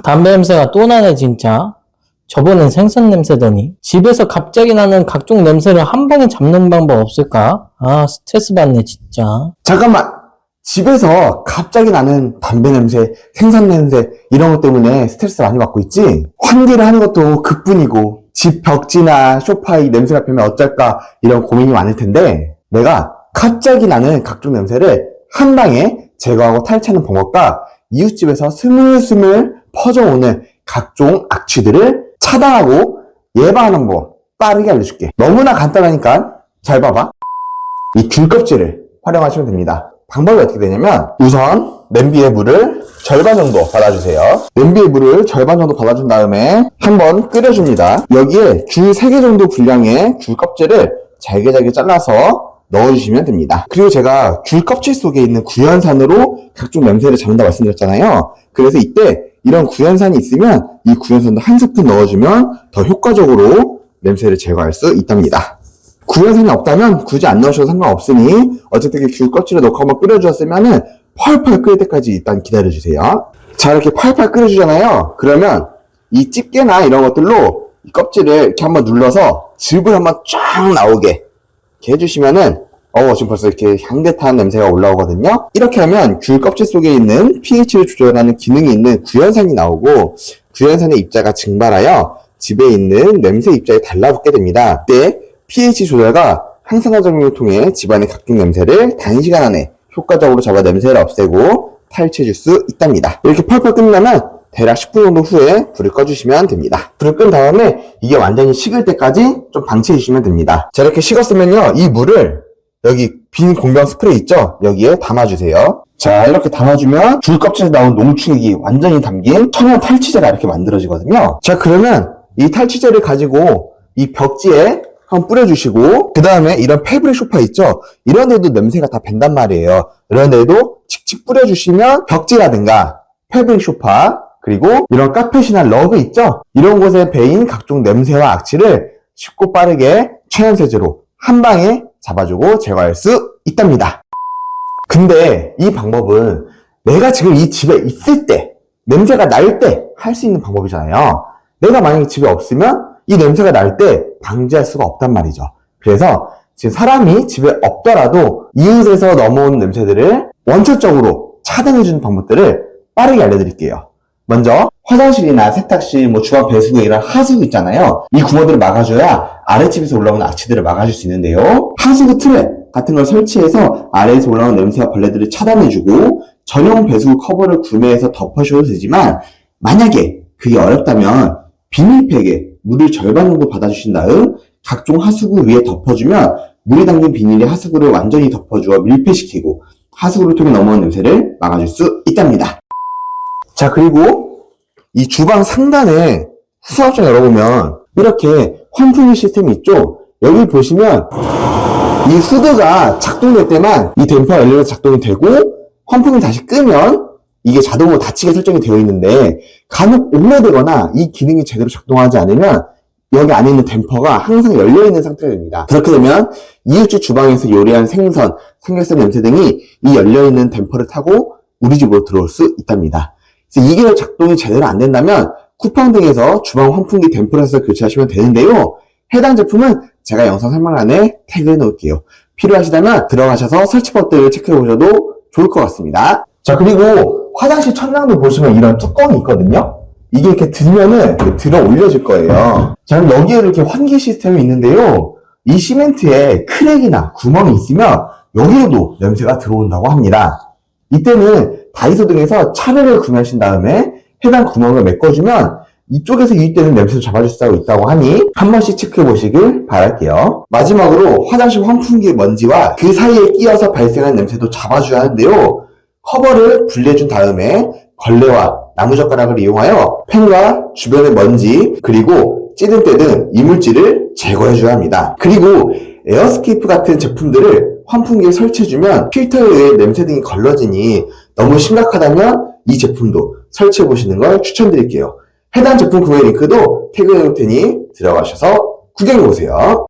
담배 냄새가 또 나네 진짜. 저번엔 생선 냄새더니. 집에서 갑자기 나는 각종 냄새를 한 방에 잡는 방법 없을까? 아, 스트레스 받네 진짜. 잠깐만! 집에서 갑자기 나는 담배 냄새, 생선 냄새 이런 것 때문에 스트레스 많이 받고 있지? 환기를 하는 것도 그뿐이고 집 벽지나 소파에 냄새가 배면 어쩔까 이런 고민이 많을 텐데 내가 갑자기 나는 각종 냄새를 한 방에 제거하고 탈취하는 방법과 이웃집에서 스물스물 퍼져오는 각종 악취들을 차단하고 예방하는 방법 빠르게 알려줄게. 너무나 간단하니까 잘 봐봐. 이 귤 껍질을 활용하시면 됩니다. 방법이 어떻게 되냐면 우선 냄비에 물을 절반 정도 받아주세요. 냄비에 물을 절반 정도 받아준 다음에 한번 끓여줍니다. 여기에 귤 3개 정도 분량의 귤 껍질을 잘게 잘라서 넣어주시면 됩니다. 그리고 제가 귤 껍질 속에 있는 구연산으로 각종 냄새를 잡는다 말씀드렸잖아요. 그래서 이때 이런 구연산이 있으면 이 구연산도 한 스푼 넣어주면 더 효과적으로 냄새를 제거할 수 있답니다. 구연산이 없다면 굳이 안 넣으셔도 상관없으니 어쨌든 귤 껍질을 넣고 한번 끓여주었으면 펄펄 끓일 때까지 일단 기다려주세요. 자, 이렇게 펄펄 끓여주잖아요. 그러면 이 집게나 이런 것들로 이 껍질을 이렇게 한번 눌러서 즙을 한번 쫙 나오게 이렇게 해주시면은 지금 벌써 이렇게 향긋한 냄새가 올라오거든요. 이렇게 하면 귤 껍질 속에 있는 pH를 조절하는 기능이 있는 구연산이 나오고 구연산의 입자가 증발하여 즙에 있는 냄새 입자에 달라붙게 됩니다. 이때 pH 조절과 항산화 작용을 통해 집안의 각종 냄새를 단시간 안에 효과적으로 잡아 냄새를 없애고 탈취해줄 수 있답니다. 이렇게 펄펄 끓이려면 대략 10분 정도 후에 불을 꺼주시면 됩니다. 불을 끈 다음에 이게 완전히 식을 때까지 좀 방치해주시면 됩니다. 자, 이렇게 식었으면요, 이 물을 여기 빈 공병 스프레이 있죠? 여기에 담아주세요. 자, 이렇게 담아주면 귤 껍질에서 나온 농축액이 완전히 담긴 천연 탈취제가 이렇게 만들어지거든요. 자, 그러면 이 탈취제를 가지고 이 벽지에 한번 뿌려주시고 그 다음에 이런 패브릭 소파 있죠? 이런 데도 냄새가 다 밴단 말이에요. 이런 데도 칙칙 뿌려주시면 벽지라든가 패브릭 소파 그리고 이런 카펫이나 러그 있죠? 이런 곳에 배인 각종 냄새와 악취를 쉽고 빠르게 천연세제로 한 방에 잡아주고 제거할 수 있답니다. 근데 이 방법은 내가 지금 이 집에 있을 때 냄새가 날 때 할 수 있는 방법이잖아요. 내가 만약에 집에 없으면 이 냄새가 날 때 방지할 수가 없단 말이죠. 그래서 지금 사람이 집에 없더라도 이웃에서 넘어오는 냄새들을 원초적으로 차단해주는 방법들을 빠르게 알려드릴게요. 먼저 화장실이나 세탁실, 주방 배수구 이런 하수구 있잖아요. 이 구멍들을 막아줘야 아랫집에서 올라오는 악취들을 막아줄 수 있는데요. 하수구 틀에 같은 걸 설치해서 아래에서 올라오는 냄새와 벌레들을 차단해주고 전용 배수구 커버를 구매해서 덮어주셔도 되지만 만약에 그게 어렵다면 비닐팩에 물을 절반 정도 받아주신 다음 각종 하수구 위에 덮어주면 물이 담긴 비닐이 하수구를 완전히 덮어주어 밀폐시키고 하수구를 통해 넘어오는 냄새를 막아줄 수 있답니다. 자, 그리고 이 주방 상단에 수납장 열어보면 이렇게 환풍기 시스템이 있죠? 여기 보시면 이 후드가 작동될 때만 이 댐퍼 엘리베이터 작동이 되고 환풍기 다시 끄면 이게 자동으로 닫히게 설정이 되어 있는데 간혹 오래되거나 이 기능이 제대로 작동하지 않으면 여기 안에 있는 댐퍼가 항상 열려있는 상태가 됩니다. 그렇게 되면 이웃집 주방에서 요리한 생선, 삼겹살 냄새 등이 이 열려있는 댐퍼를 타고 우리 집으로 들어올 수 있답니다. 그래서 이게 작동이 제대로 안 된다면 쿠팡 등에서 주방 환풍기 댐퍼를 해서 교체하시면 되는데요. 해당 제품은 제가 영상 설명란에 태그해 놓을게요. 필요하시다면 들어가셔서 설치 버튼을 체크해 보셔도 좋을 것 같습니다. 자, 그리고 화장실 천장도 보시면 이런 뚜껑이 있거든요. 이게 이렇게 들면은 들어 올려질 거예요. 자, 그럼 여기에 이렇게 환기 시스템이 있는데요. 이 시멘트에 크랙이나 구멍이 있으면 여기에도 냄새가 들어온다고 합니다. 이때는 다이소 등에서 차례를 구매하신 다음에 해당 구멍을 메꿔주면 이쪽에서 유입되는 냄새를 잡아줄 수 있다고 하니 한 번씩 체크해 보시길 바랄게요. 마지막으로 화장실 환풍기 먼지와 그 사이에 끼어서 발생하는 냄새도 잡아줘야 하는데요. 커버를 분리해준 다음에 걸레와 나무젓가락을 이용하여 팬과 주변의 먼지 그리고 찌든때 등 이물질을 제거해줘야 합니다. 그리고 에어스케이프 같은 제품들을 환풍기에 설치해주면 필터에 의해 냄새 등이 걸러지니 너무 심각하다면 이 제품도 설치해보시는 걸 추천드릴게요. 해당 제품 구매 링크도 태그해놓을 테니 들어가셔서 구경해보세요.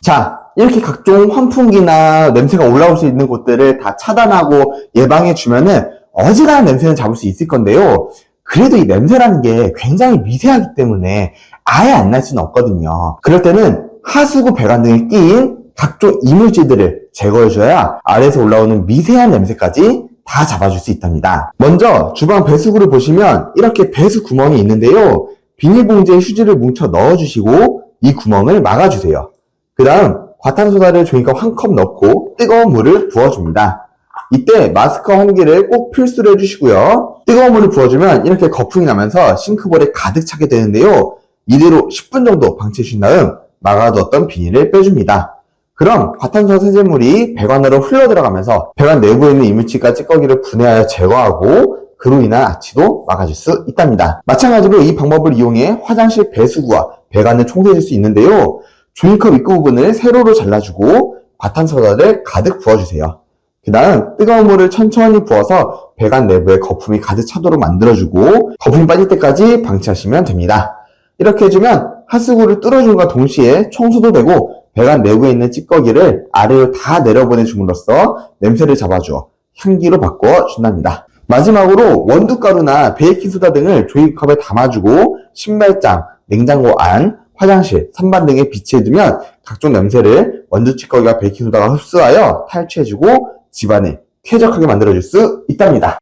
자, 이렇게 각종 환풍기나 냄새가 올라올 수 있는 곳들을 다 차단하고 예방해주면은 어지간한 냄새는 잡을 수 있을 건데요. 그래도 이 냄새라는 게 굉장히 미세하기 때문에 아예 안 날 수는 없거든요. 그럴 때는 하수구 배관 등에 끼인 각종 이물질들을 제거해줘야 아래에서 올라오는 미세한 냄새까지 다 잡아줄 수 있답니다. 먼저 주방 배수구를 보시면 이렇게 배수 구멍이 있는데요. 비닐봉지에 휴지를 뭉쳐 넣어주시고 이 구멍을 막아주세요. 그 다음 과탄소다를 종이컵 1컵 넣고 뜨거운 물을 부어줍니다. 이때 마스크와 환기를 꼭 필수로 해주시고요. 뜨거운 물을 부어주면 이렇게 거품이 나면서 싱크볼에 가득 차게 되는데요. 이대로 10분 정도 방치해주신 다음 막아두었던 비닐을 빼줍니다. 그럼 과탄소 세제물이 배관으로 흘러 들어가면서 배관 내부에 있는 이물질과 찌꺼기를 분해하여 제거하고 그로 인한 악취도 막아줄 수 있답니다. 마찬가지로 이 방법을 이용해 화장실 배수구와 배관을 청소해줄 수 있는데요. 종이컵 입구 부분을 세로로 잘라주고 과탄소다를 가득 부어주세요. 그 다음 뜨거운 물을 천천히 부어서 배관 내부에 거품이 가득 차도록 만들어주고 거품이 빠질 때까지 방치하시면 됩니다. 이렇게 해주면 하수구를 뚫어줌과 동시에 청소도 되고 배관 내부에 있는 찌꺼기를 아래로 다 내려보내줌으로써 냄새를 잡아주어 향기로 바꿔준답니다. 마지막으로 원두가루나 베이킹소다 등을 종이컵에 담아주고 신발장, 냉장고 안, 화장실, 선반 등에 비치해두면 각종 냄새를 원두 찌꺼기와 베이킹소다가 흡수하여 탈취해주고 집안을 쾌적하게 만들어줄 수 있답니다.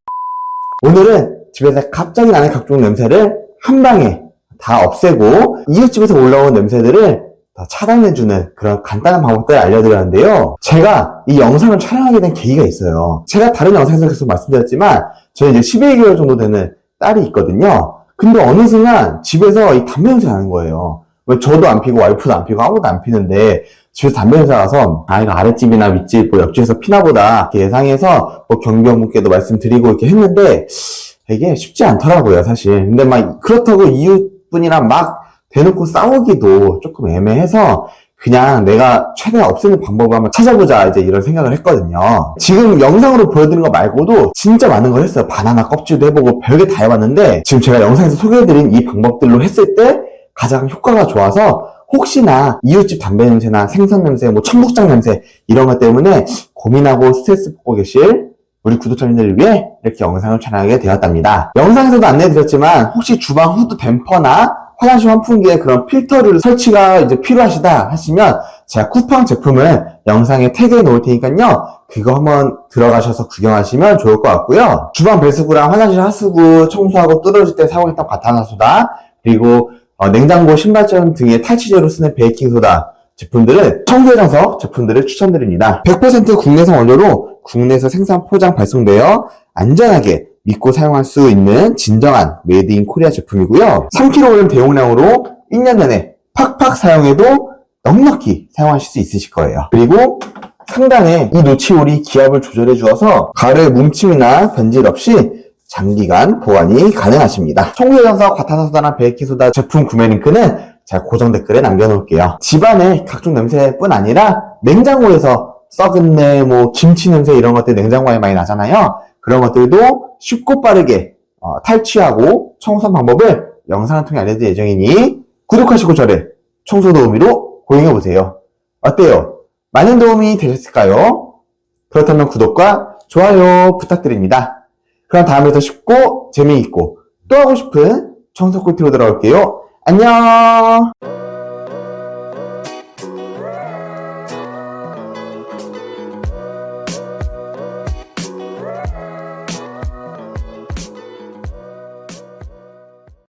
오늘은 집에서 갑자기 나는 각종 냄새를 한 방에 다 없애고 이웃집에서 올라온 냄새들을 다 차단해주는 그런 간단한 방법들을 알려드렸는데요. 제가 이 영상을 촬영하게 된 계기가 있어요. 제가 다른 영상에서 계속 말씀드렸지만 저는 이제 12개월 정도 되는 딸이 있거든요. 근데 어느 순간 집에서 이 담배 냄새가 나는 거예요. 왜 저도 안 피고 와이프도 안 피고 아무도 안 피는데 집에서 담배 냄새가 나서 아 이거 아랫집이나 윗집 뭐 옆집에서 피나 보다 이렇게 예상해서 뭐 경비원분께도 말씀드리고 이렇게 했는데 이게 쉽지 않더라고요 사실. 근데 막 그렇다고 이웃분이랑 막 대놓고 싸우기도 조금 애매해서 그냥 내가 최대한 없애는 방법을 한번 찾아보자 이제 이런 생각을 했거든요. 지금 영상으로 보여드린 거 말고도 진짜 많은 걸 했어요. 바나나 껍질도 해보고 별게 다 해봤는데 지금 제가 영상에서 소개해드린 이 방법들로 했을 때 가장 효과가 좋아서 혹시나 이웃집 담배 냄새나 생선 냄새, 뭐 청국장 냄새 이런 것 때문에 고민하고 스트레스 받고 계실 우리 구독자님들을 위해 이렇게 영상을 촬영하게 되었답니다. 영상에서도 안내해드렸지만 혹시 주방 후드 댐퍼나 화장실 환풍기에 그런 필터를 설치가 이제 필요하시다 하시면 제가 쿠팡 제품을 영상에 태그해 놓을 테니까요. 그거 한번 들어가셔서 구경하시면 좋을 것 같고요. 주방 배수구랑 화장실 하수구 청소하고 뚫어질 때 사용했던 과탄화소다 그리고 냉장고 신발장 등의 탈취제로 쓰는 베이킹소다 제품들은 청소해장석 제품들을 추천드립니다. 100% 국내산 원료로 국내에서 생산 포장 발송되어 안전하게 믿고 사용할 수 있는 진정한 메이드 인 코리아 제품이고요. 3kg 대용량으로 1년 내내 팍팍 사용해도 넉넉히 사용하실 수 있으실 거예요. 그리고 상단에 이 노치홀이 기압을 조절해 주어서 가을에 뭉침이나 변질 없이 장기간 보관이 가능하십니다. 청소해장석 과탄화소다나 베이킹소다 제품 구매 링크는 제가 고정 댓글에 남겨놓을게요. 집안에 각종 냄새뿐 아니라 냉장고에서 썩은 내, 뭐 김치 냄새 이런 것들 냉장고에 많이 나잖아요. 그런 것들도 쉽고 빠르게 탈취하고 청소하는 방법을 영상을 통해 알려드릴 예정이니 구독하시고 저를 청소 도우미로 고용해보세요. 어때요? 많은 도움이 되셨을까요? 그렇다면 구독과 좋아요 부탁드립니다. 그럼 다음에 더 쉽고 재미있고 또 하고 싶은 청소 꿀팁으로 돌아올게요. 안녕!